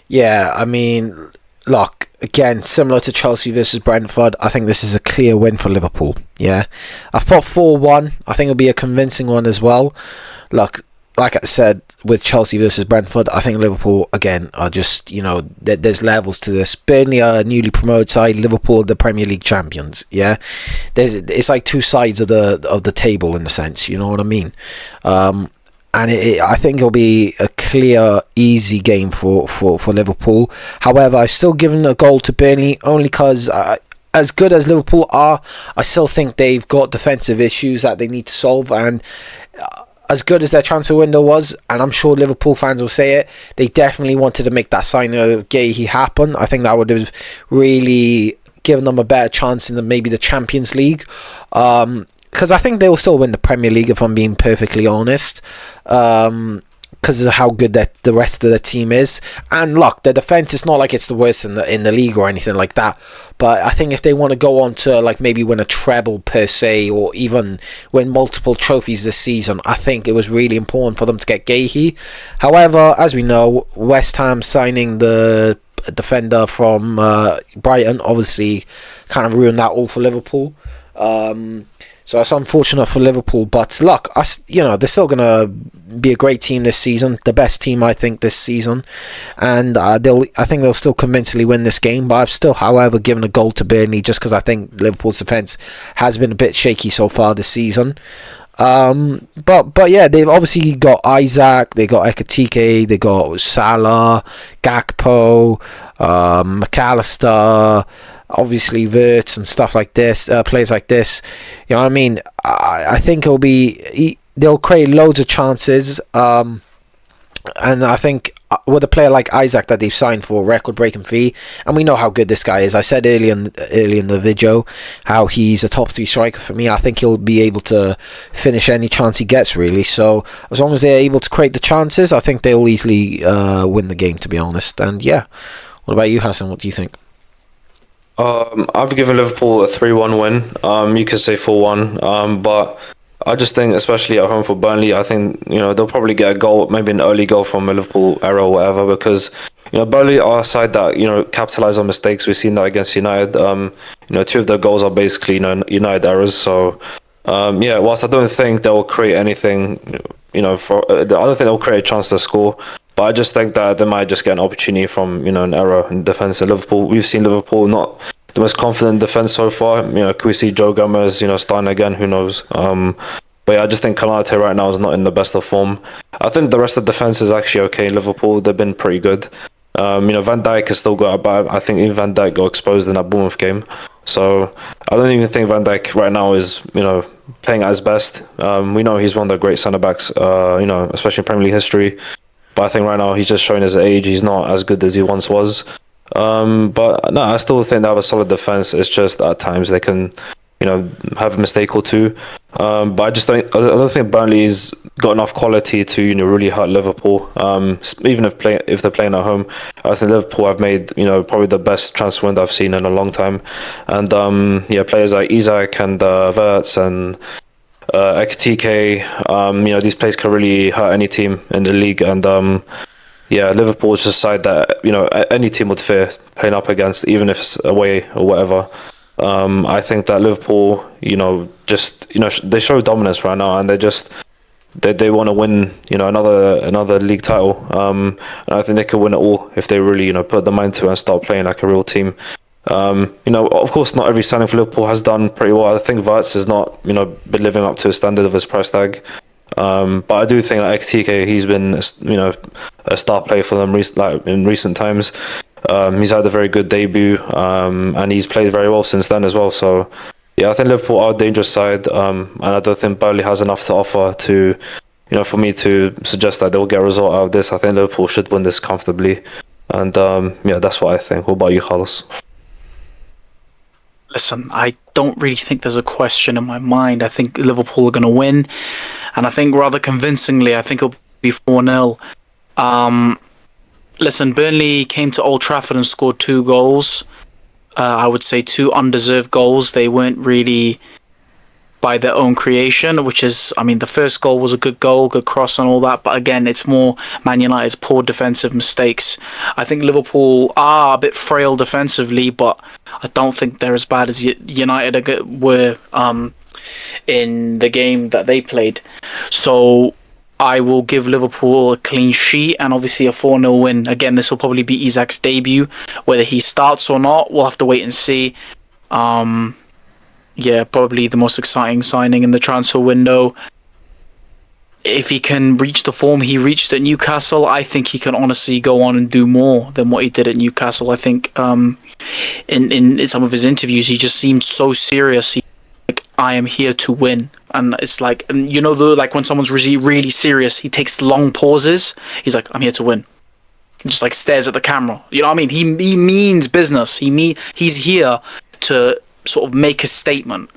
Yeah, I mean, look, again, similar to Chelsea versus Brentford, I think this is a clear win for Liverpool. Yeah, I've put 4-1. I think it'll be a convincing one as well. Look, like I said, with Chelsea versus Brentford, I think Liverpool, again, are just, there's levels to this. Burnley are a newly promoted side, Liverpool are the Premier League champions, yeah? It's like two sides of the table in a sense, you know what I mean? And I think it'll be a clear, easy game for Liverpool. However, I've still given a goal to Burnley only because, as good as Liverpool are, I still think they've got defensive issues that they need to solve. And as good as their transfer window was, and I'm sure Liverpool fans will say it, they definitely wanted to make that signing of Guehi happen. I think that would have really given them a better chance in maybe the Champions League. Because I think they will still win the Premier League, if I'm being perfectly honest. Because of how good the rest of the team is. And look, the defence is not like it's the worst in the league or anything like that. But I think if they want to go on to like maybe win a treble per se, or even win multiple trophies this season, I think it was really important for them to get Guehi. However, as we know, West Ham signing the defender from Brighton obviously kind of ruined that all for Liverpool. So it's unfortunate for Liverpool, but look, they're still going to be a great team this season, the best team I think this season, and I think they'll still convincingly win this game. But I've still, however, given a goal to Burnley just because I think Liverpool's defence has been a bit shaky so far this season. But yeah, they've obviously got Isaac, they got Ekitike, they got Salah, Gakpo, McAllister, obviously Wirtz and stuff like this, players like this. You know what I mean? I think they'll create loads of chances. And I think with a player like Isaac that they've signed for a record-breaking fee, and we know how good this guy is. I said early in the video how he's a top 3 striker for me. I think he'll be able to finish any chance he gets, really. So as long as they're able to create the chances, I think they'll easily win the game, to be honest. And yeah, what about you, Hassan? What do you think? I've given Liverpool a 3-1 win. You could say 4-1. But I just think, especially at home for Burnley, I think they'll probably get a goal, maybe an early goal from a Liverpool error or whatever, because Burnley are a side that capitalize on mistakes. We've seen that against United. 2 of their goals are basically United errors. So whilst I don't think they'll create anything, I don't think they'll create a chance to score. But I just think that they might just get an opportunity from an error in defence. At Liverpool, we've seen Liverpool not the most confident defence so far. Could we see Joe Gomez starting again? Who knows? But yeah, I just think Konate right now is not in the best of form. I think the rest of the defence is actually okay. Liverpool, they've been pretty good. Van Dijk has still got about. I think even Van Dijk got exposed in that Bournemouth game. So I don't even think Van Dijk right now is playing at his best. We know he's one of the great centre backs. Especially in Premier League history. But I think right now he's just showing his age. He's not as good as he once was. But no, I still think they have a solid defense. It's just at times they can, have a mistake or two. But I don't think Burnley's got enough quality to really hurt Liverpool. Even if they're playing at home, I think Liverpool have made probably the best transfer window I've seen in a long time. And players like Isaac and Wirtz and Ekitike, these players can really hurt any team in the league. And Liverpool is just a side that any team would fear playing up against, even if it's away or whatever. I think that Liverpool, they show dominance right now, and they want to win, another league title. And I think they can win it all if they really, put the mind to it and start playing like a real team. Of course, not every signing for Liverpool has done pretty well. I think Wirtz has not, been living up to the standard of his price tag. But I do think that Ekitike, he's been, a star player for them in recent times. He's had a very good debut, and he's played very well since then as well. So, Yeah, I think Liverpool are a dangerous side, and I don't think Burnley has enough to offer to, for me to suggest that they'll get a result out of this. I think Liverpool should win this comfortably, and yeah, that's what I think. What about you, Carlos? Listen, I don't really think there's a question in my mind. I think Liverpool are going to win, and I think rather convincingly, I think it'll be 4-0. Listen, Burnley came to Old Trafford and scored 2 goals. I would say 2 undeserved goals. They weren't really by their own creation, which is, I mean, the first goal was a good goal, good cross and all that. But again, it's more Man United's poor defensive mistakes. I think Liverpool are a bit frail defensively, but I don't think they're as bad as United were in the game that they played. So I will give Liverpool a clean sheet and obviously a 4-0 win. Again, this will probably be Isak's debut. Whether he starts or not, we'll have to wait and see. Yeah, probably the most exciting signing in the transfer window. If he can reach the form he reached at Newcastle, I think he can honestly go on and do more than what he did at Newcastle. I think in some of his interviews, he just seemed so serious. Like, I am here to win. And it's like, and like when someone's really serious, he takes long pauses. He's like, I'm here to win. He just like stares at the camera. You know what I mean? He means business. He's here to sort of make a statement.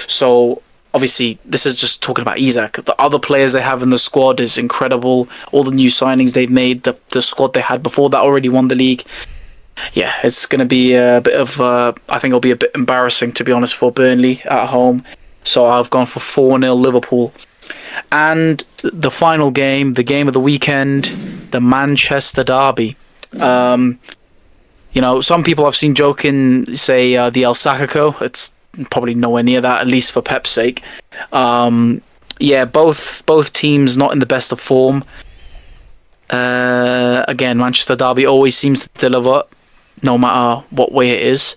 So obviously this is just talking about Isak. The other players they have in the squad is incredible. All the new signings they've made, the squad they had before that already won the league. Yeah, it's going to be a bit of I think it'll be a bit embarrassing, to be honest, for Burnley at home. So I've gone for 4-0 Liverpool. And the final game, the game of the weekend, the Manchester derby. Some people I've seen joking say the El Sacaco. It's probably nowhere near that, at least for Pep's sake. Yeah, both teams not in the best of form. Again, Manchester derby always seems to deliver, no matter what way it is.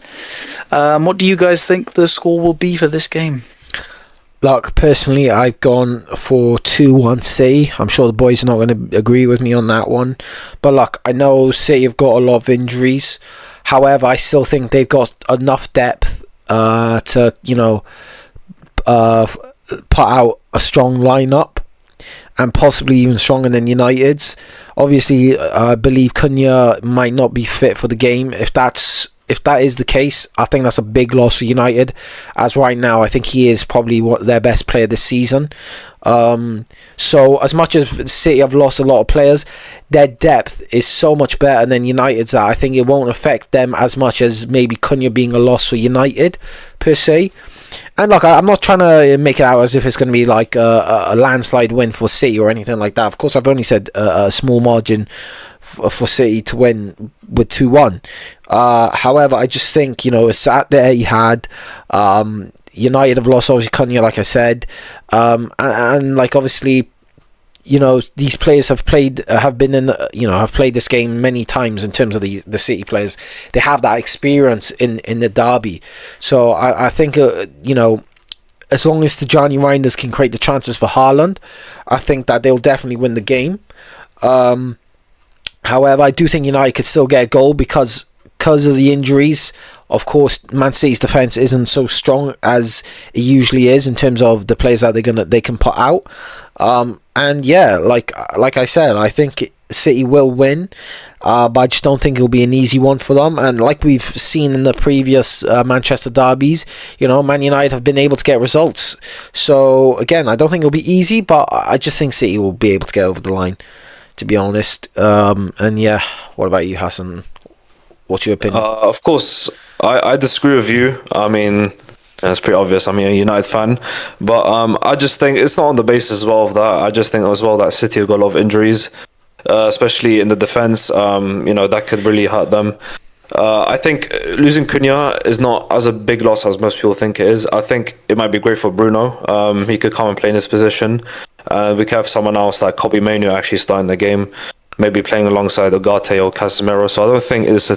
What do you guys think the score will be for this game? Look, personally, I've gone for 2-1 City. I'm sure the boys are not going to agree with me on that one. But look, I know City have got a lot of injuries. However, I still think they've got enough depth to, put out a strong lineup. And possibly even stronger than United's. Obviously, I believe Cunha might not be fit for the game. If that is the case, I think that's a big loss for United. As right now, I think he is probably their best player this season. So as much as City have lost a lot of players, their depth is so much better than United's that I think it won't affect them as much as maybe Cunha being a loss for United per se. And look, I'm not trying to make it out as if it's going to be like a landslide win for City or anything like that. Of course, I've only said a small margin for City to win with 2-1. However, I just think, it's at there you had. United have lost, obviously, Cunha, like I said. And like, obviously, these players have played this game many times in terms of the City players. They have that experience in the derby. So I think, as long as the Johnny Reinders can create the chances for Haaland, I think that they'll definitely win the game. However, I do think United could still get a goal because of the injuries. Of course, Man City's defence isn't so strong as it usually is in terms of the players that they can put out. And yeah, like I said, I think City will win, but I just don't think it'll be an easy one for them. And like we've seen in the previous Manchester derbies, Man United have been able to get results. So again, I don't think it'll be easy, but I just think City will be able to get over the line, to be honest. And yeah, what about you, Hassan? What's your opinion? Of course, I disagree with you. I mean, it's pretty obvious. I'm a United fan, but I just think it's not on the basis as well of that. I just think as well that City have got a lot of injuries, especially in the defense. That could really hurt them. I think losing Cunha is not as a big loss as most people think it is. I think it might be great for Bruno. He could come and play in his position. We could have someone else like Kobe Mainoo actually starting the game, maybe playing alongside Ugarte or Casemiro. So I don't think it's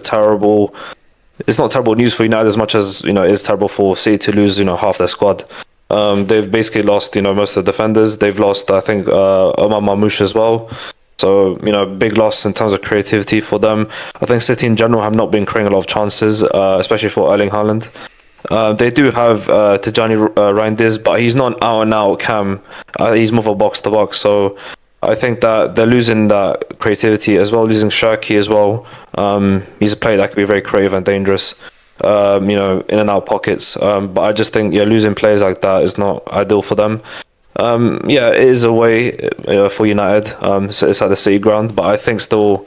not terrible news for United as much as it is terrible for City to lose half their squad. They've basically lost most of the defenders. They've lost, I think, Omar Mamouche as well. So big loss in terms of creativity for them. I think City in general have not been creating a lot of chances, especially for Erling Haaland. They do have Tijani Reinders, but he's not an out-and-out cam. He's more of a box-to-box. So I think that they're losing that creativity as well, losing Shirky as well. He's a player that can be very creative and dangerous, in and out pockets. But I just think, losing players like that is not ideal for them. It is a way for United. So it's at the City ground, but I think still,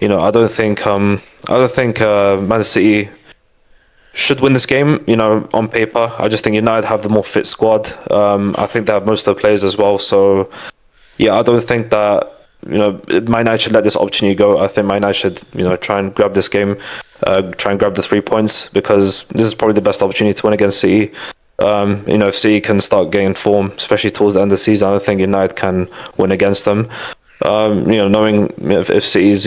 I don't think Man City should win this game. On paper, I just think United have the more fit squad. I think they have most of the players as well. So I don't think that Man United should let this opportunity go. I think Man United should try and grab this game, try and grab the 3 points, because this is probably the best opportunity to win against City. If City can start getting form, especially towards the end of the season, I don't think United can win against them. Knowing if City's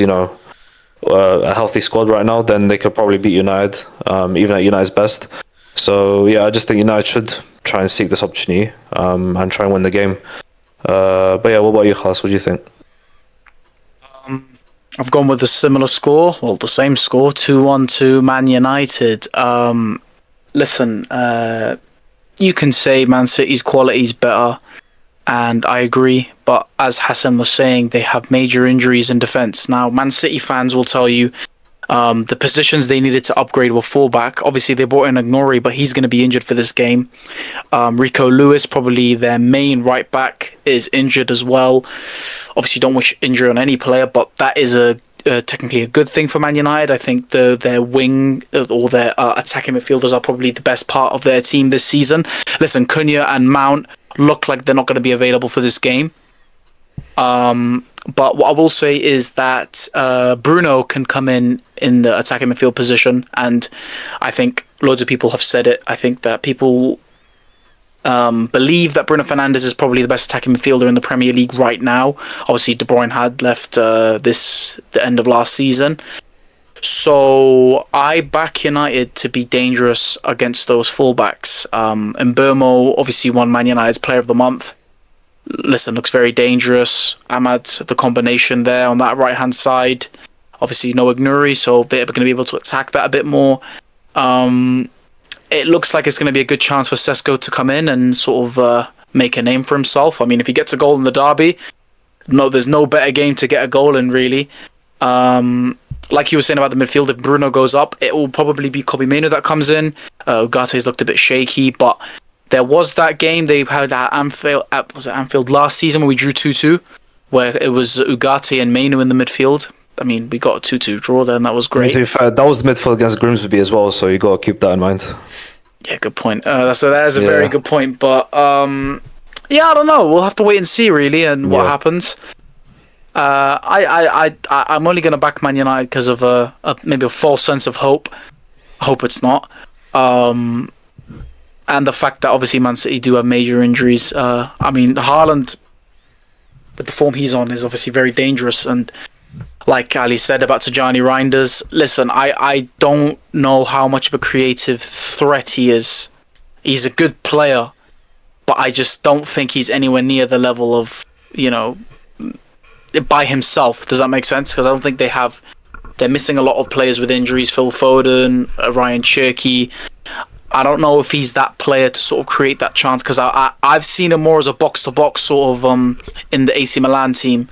a healthy squad right now, then they could probably beat United, even at United's best. So I just think United should try and seek this opportunity and try and win the game. What about you, Khas? What do you think? I've gone with a similar score, the same score, 2-1 to Man United. Listen, you can say Man City's quality is better, and I agree, but as Hassan was saying, they have major injuries in defence. Now, Man City fans will tell you the positions they needed to upgrade were fullback. Obviously, they brought in Ignori, but he's going to be injured for this game. Rico Lewis, probably their main right back, is injured as well. Obviously, don't wish injury on any player, but that is technically a good thing for Man United. I think their wing or their attacking midfielders are probably the best part of their team this season. Listen, Cunha and Mount look like they're not going to be available for this game. But what I will say is that Bruno can come in the attacking midfield position, and I think loads of people have said it. I think that people believe that Bruno Fernandes is probably the best attacking midfielder in the Premier League right now. Obviously, De Bruyne had left the end of last season. So I back United to be dangerous against those fullbacks. And Mbeumo obviously won Man United's Player of the Month. Listen, looks very dangerous. Ahmad, the combination there on that right-hand side. Obviously, no Ignuri, so they're going to be able to attack that a bit more. It looks like it's going to be a good chance for Sesko to come in and sort of make a name for himself. I mean, if he gets a goal in the derby, there's no better game to get a goal in, really. Like you were saying about the midfield, if Bruno goes up, it will probably be Kobe Mainoo that comes in. Ugate's looked a bit shaky, but there was that game they had at Anfield. Was it Anfield last season when we drew 2-2, where it was Ugarte and Mainoo in the midfield? I mean, we got a 2-2 draw there, and that was great. To be fair, that was the midfield against Grimsby as well, so you got to keep that in mind. Yeah, good point. That is a very good point, but I don't know. We'll have to wait and see, really, and what happens. I'm only going to back Man United because of maybe a false sense of hope. I hope it's not. And the fact that obviously Man City do have major injuries. I mean, Haaland, with the form he's on, is obviously very dangerous. And like Ali said about Tijani Reinders, listen, I don't know how much of a creative threat he is. He's a good player, but I just don't think he's anywhere near the level of, by himself. Does that make sense? Because I don't think they're missing a lot of players with injuries. Phil Foden, Ryan Cherky. I don't know if he's that player to sort of create that chance, because I've seen him more as a box-to-box sort of in the AC Milan team.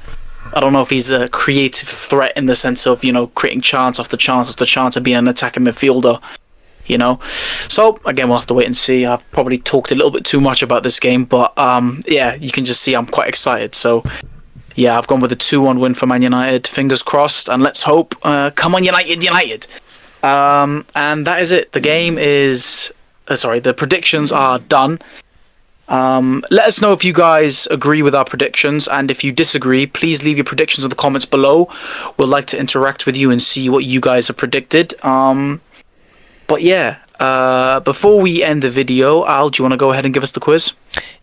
I don't know if he's a creative threat in the sense of, creating chance after chance after chance and being an attacking midfielder, So, again, we'll have to wait and see. I've probably talked a little bit too much about this game, but you can just see I'm quite excited. So, I've gone with a 2-1 win for Man United. Fingers crossed, and let's hope. Come on, United! And that is it. The game is... the predictions are done. Let us know if you guys agree with our predictions, and if you disagree, please leave your predictions in the comments below. We'd like to interact with you and see what you guys have predicted. Before we end the video, Al, do you want to go ahead and give us the quiz?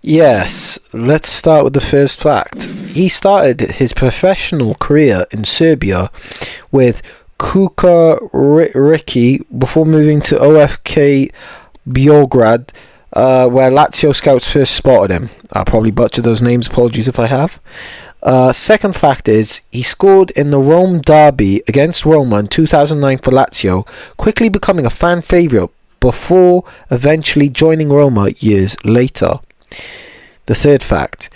Yes, let's start with the first fact. He started his professional career in Serbia with Kukariki before moving to OFK Beograd, where Lazio scouts first spotted him. I'll probably butcher those names, apologies if I have. Second fact is, he scored in the Rome derby against Roma in 2009 for Lazio, quickly becoming a fan favourite before eventually joining Roma years later. The third fact,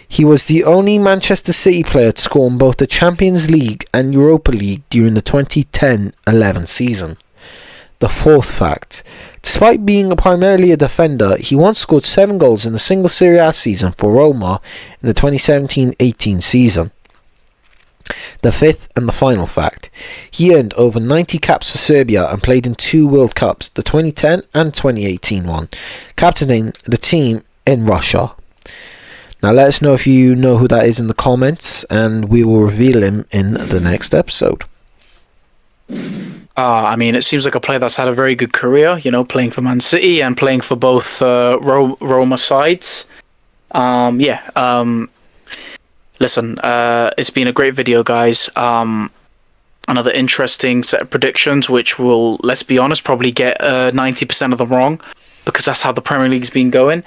he was the only Manchester City player to score in both the Champions League and Europa League during the 2010-11 season. The fourth fact, despite being primarily a defender, he once scored 7 goals in a single Serie A season for Roma in the 2017-18 season. The fifth and the final fact, he earned over 90 caps for Serbia and played in 2 World Cups, the 2010 and 2018 one, captaining the team in Russia. Now let us know if you know who that is in the comments, and we will reveal him in the next episode. I mean, it seems like a player that's had a very good career, you know, playing for Man City and playing for both Roma sides. Listen, it's been a great video, guys. Another interesting set of predictions, which will, let's be honest, probably get 90% of them wrong, because that's how the Premier League's been going.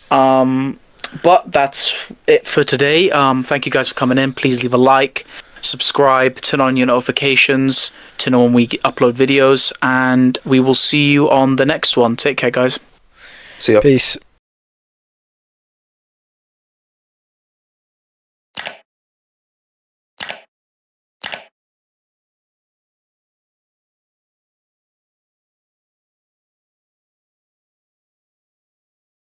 But that's it for today. Thank you guys for coming in. Please leave a like, subscribe, turn on your notifications to know when we upload videos, and we will see you on the next one. Take care, guys. See ya. Peace.